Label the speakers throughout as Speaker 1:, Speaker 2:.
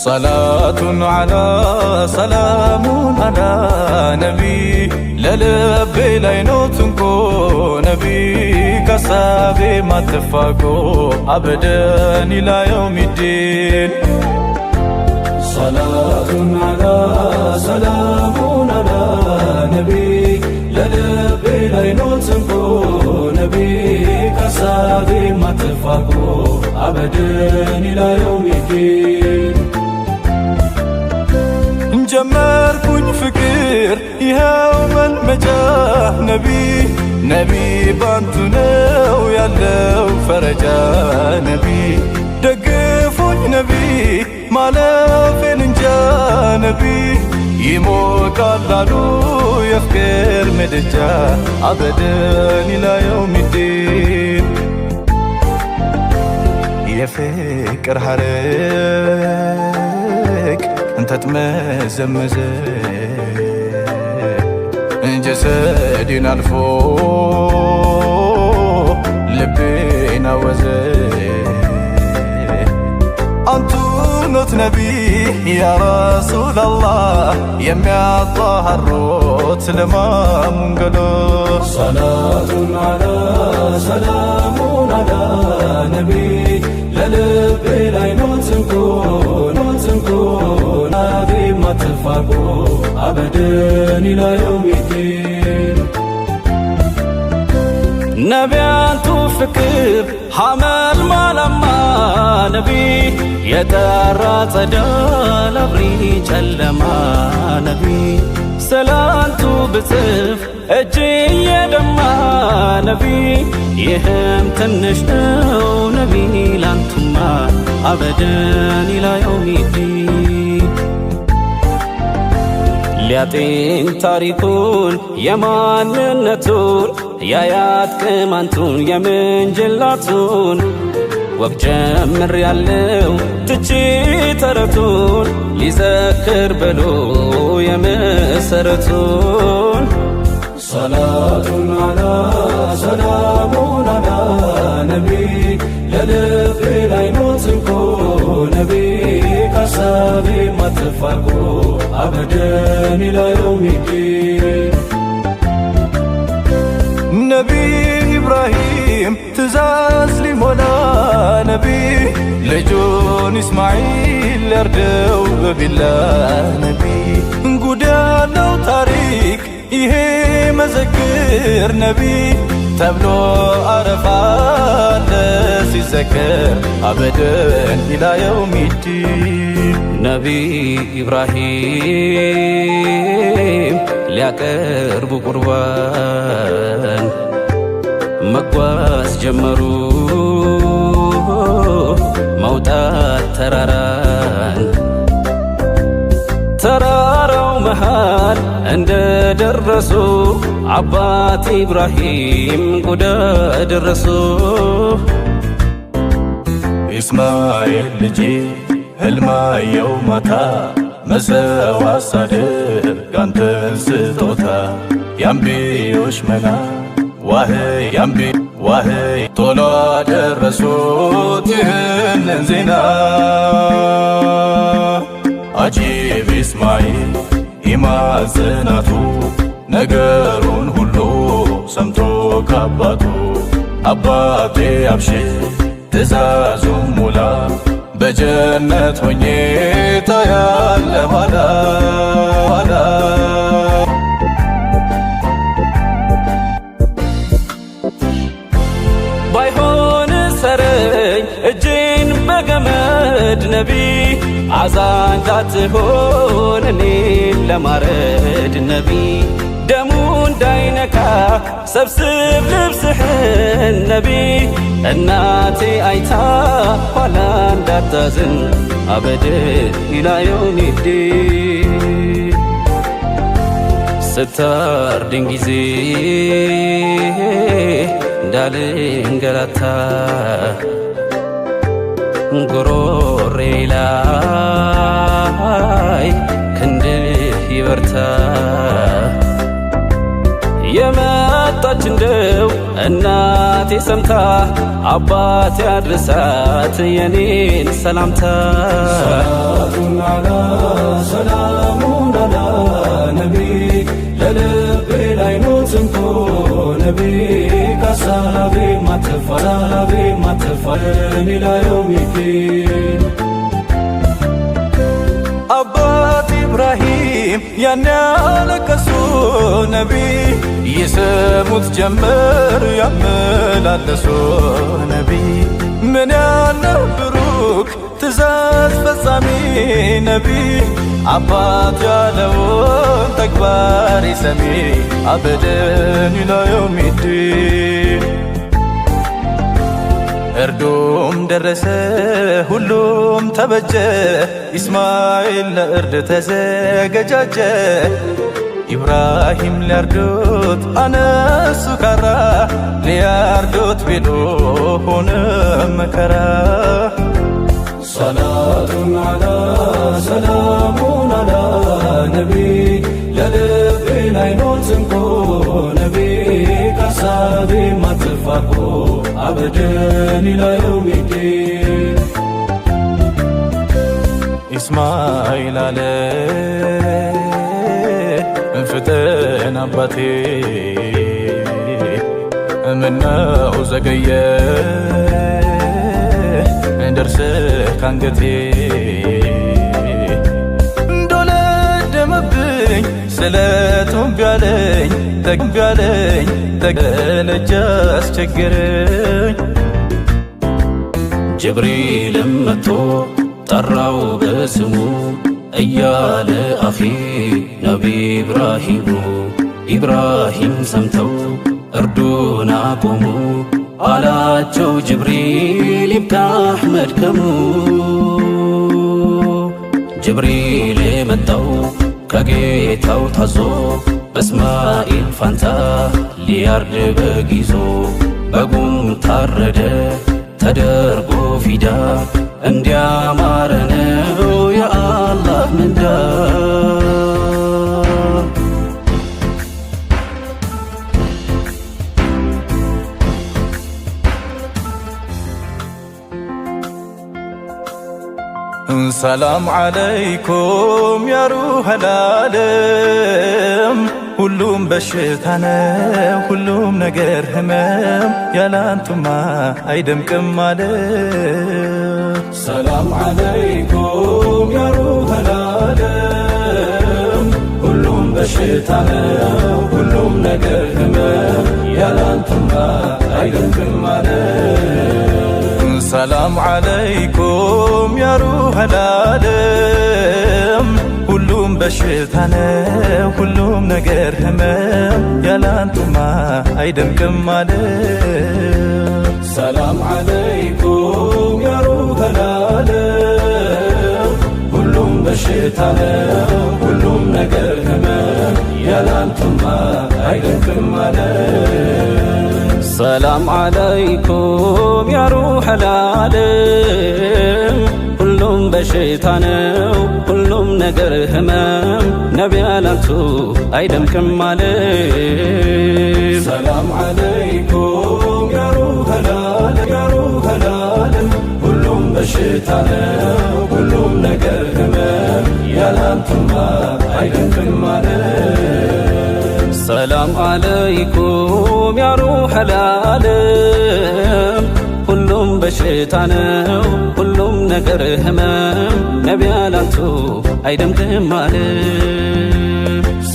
Speaker 1: صلاة على سلام على نبي للبي لينوتنكو نبي كسابي ما تفاقو أبدا إلى يوم الدين صلاة على سلام على نبي للبي لينوتنكو نبي كسابي ما تفاقو أبدا إلى يوم الدين جمركن فكر يوم المجاه نبي بانتنو يالو فرجا نبي دقفون نبي مالفين انجا نبي يموك اللالو يفكر مدجا أبدا إلى يوم الدين يفكر حرك انت تمزمز جسدي نالفو لبينا وزي انتو نوت نبي يا رسول الله يمي الله الروت لما منقلو صلاة على سلام على نبي للبي لينوتنكو نادي ما تفاقو أبدا إلى يوم الدين نبيانتو فكر حمل مالما نبي يترى صدال أبري جلما نبي سلانتو بصف እጅ የደማ ነቢ ይህም ትንሽ ነው ነቢ ላንቱማ አበደን ኢላ የውሚዲን ሊያጤን ታሪኩን የማንነቱን ያያት ቅማንቱን የምንጅላቱን ወግ ጀምር ያለው ትቼ ተረቱን ሊዘክር ብሎ የመሰረቱን صلاة على سلام على نبي للبي لينوتنكو نبي كسابي ما تفاقو أبدا إلى يوم الدين نبي إبراهيم تزاز لمولا نبي لجون إسماعيل لردو بالله نبي نقودانو تاريخ ይሄ መዘክር ነቢ ተብሎ አረፋለ ሲዘከር አበደን ኢላ የውሚዲን ነቢ ኢብራሂም ሊያቀርቡ ቁርባን መጓዝ ጀመሩ መውጣት ተራራን ተራራው መሃል እንደደረሱ አባት ኢብራሂም ጉዳ ደረሱ ኢስማኤል ልጄ ህልማየው ማታ መሰዋ ሳደርግ አንተን ስጦታ የአንቢዮች መና ዋህይ ቶሎ አደረሱት ይህንን ዜና አጂብ ኢስማኤል ይማጽናቱ ነገሩን ሁሉ ሰምቶ ካባቱ አባቴ አብሽር ትእዛዙን ሙላ በጀነት ሆኜ ታያለ ኋላ ባይሆን ሰረኝ እጄን በገመድ ነቢ አዛን እንዳትሆን እኔን ለማረድ ነቢ ደሙ እንዳይነካ ሰብስብ ልብስህን ነቢ እናቴ አይታ ኋላ እንዳታዝን አበደን ኢላ የውሚዲን ስታርድን ጊዜ እንዳልንገላታ ጉሮሬ ላይ ክንድህ ይበርታ የመጣ መጣች እንደው እናቴ ሰምታ አባቴ አድርሳት የኔን ሰላምታ
Speaker 2: ሰላቱን አላ ሰላሙን አላ ነቢ ለልቤ ላይ ኖት እንኮ ነቢ ካሳቤ ማተፋ ሌላ የውሚዲን አባት ኢብራሂም ያን ያለቀሱ ነቢ ይስሙት ጀመር ያመላለሱ ነቢ ምን ያለ ብሩክ ትእዛዝ ፈጻሚ ነቢ አባት ያለውን ተግባር ሰሚ አበደን ኢላ የውሚዲን እርዱም ደረሰ ሁሉም ተበጀ ኢስማኤል ለእርድ ተዘገጃጀ ኢብራሂም ሊያርዱት አነሱ ካራ ሊያርዱት ቢሉ ሆነ መከራ ሰላቱን አላ ሰላሙን አላ ነቢ ለልቤ ላይ ኖት እንኮ ነቢ ካሳቤ ማትፋቆ አበደን ኢላ የውሚዲን ኢስማኤል አለ ፍጠን አባቴ ምነው ዘገየ ደርሰህ ካንገቴ እንደወለደመብኝ ስለቱም ቢያለኝ ተገለጀ አስቸገረኝ
Speaker 1: ጅብሪልም መጥቶ ጠራው በስሙ እያለ አኺ ነቢ ኢብራሂሙ ኢብራሂም ሰምተው እርዱን አቆሙ አላቸው ጅብሪል ይፍታህ መድከሙ ጅብሪል የመጣው ከጌታው ታዞ በእስማኤል ፋንታ ሊያርድ በግ ይዞ በጉም ታረደ ተደርጎ ፊዳ እንዲያማረ ነው የአላህ ምንዳ
Speaker 2: ሰላም ዓለይኩም ያ ሩሐል ዓለም ሁሉም በሽታ ነው ሁሉም ነገር ህመም ያላንቱማ አይደምቅም አለ ሰላም ዓለይኩም ያ ሩሐል ዓለም ሁሉም በሽታ ነው ሁሉም ነገር ህመም ያላንቱማ አይደምቅም አለ ሰላም ዓለይኩም ያ ሩሐል ዓለም ሁሉም በሽታ ነው ሁሉም ነገር ህመም ያላንቱማ አይደምቅም አለ ሰላም ዓለይኩም ያ ሩሐል ዓለም ሁሉም በሽታ ነው ሁሉም ነገር ህመም ያላንቱማ አይደምቅም አለ
Speaker 1: ሰላም ዓለይኩም ያ ሩሐል ዓለም ሁሉም በሽታ ነው ሁሉም ነገር ህመም ነቢ ያላንቱ አይደምቅም አለ
Speaker 2: ሰላም ዓለይኩም ያ ሩሐል ዓለም ሁሉም በሽታ ነው ሁሉም ነገር ህመም ያላንቱማ አይደምቅም አለ
Speaker 1: ሰላም ዓለይኩም ያ ሩሐል ዓለም ሁሉም በሽታ ነው ሁሉም ነገር ህመም ነቢ ያላንቱ አይደምቅም አለ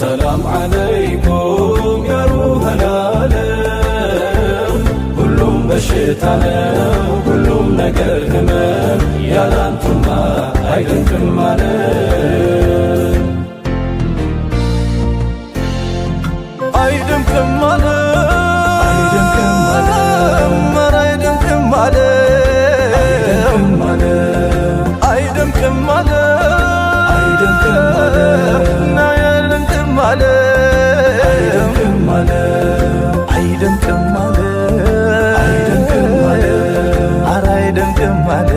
Speaker 2: ሰላም ዓለይኩም ያ ሩሐል ዓለም ሁሉም በሽታ ነው ሁሉም ነገር ህመም ያላንቱማ አይደምቅም አለ አይደምቅም አለ አይደምቅም አለ አይደምቅም አለ አይደምቅም አለ አይደምቅም አለ ኧረ አይደምቅም አለ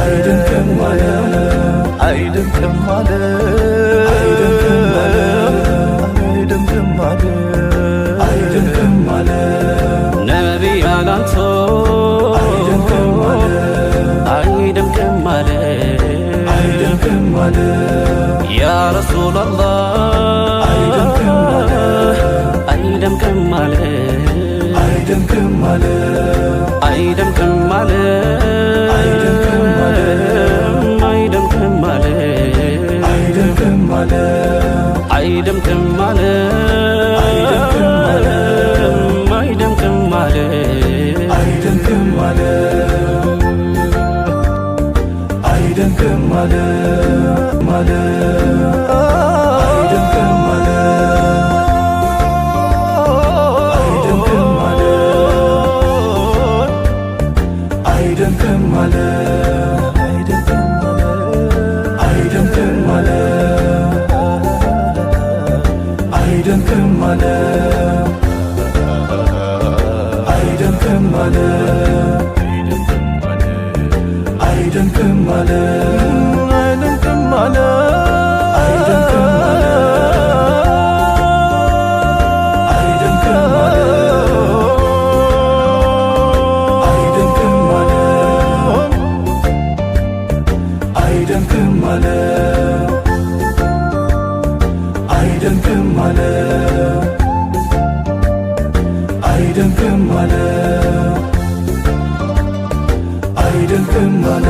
Speaker 2: አይደምቅም አለ አይደንቅም አለ አይደንቅም አለ አይደንቅም አለ አይደንቅም አለ አይደንቅም አለ አይደንቅም አለ አይደንቅም አለ አይደንቅም አለ አይደንቅም አለ አይደንቅም አለ አይደንቅም አለ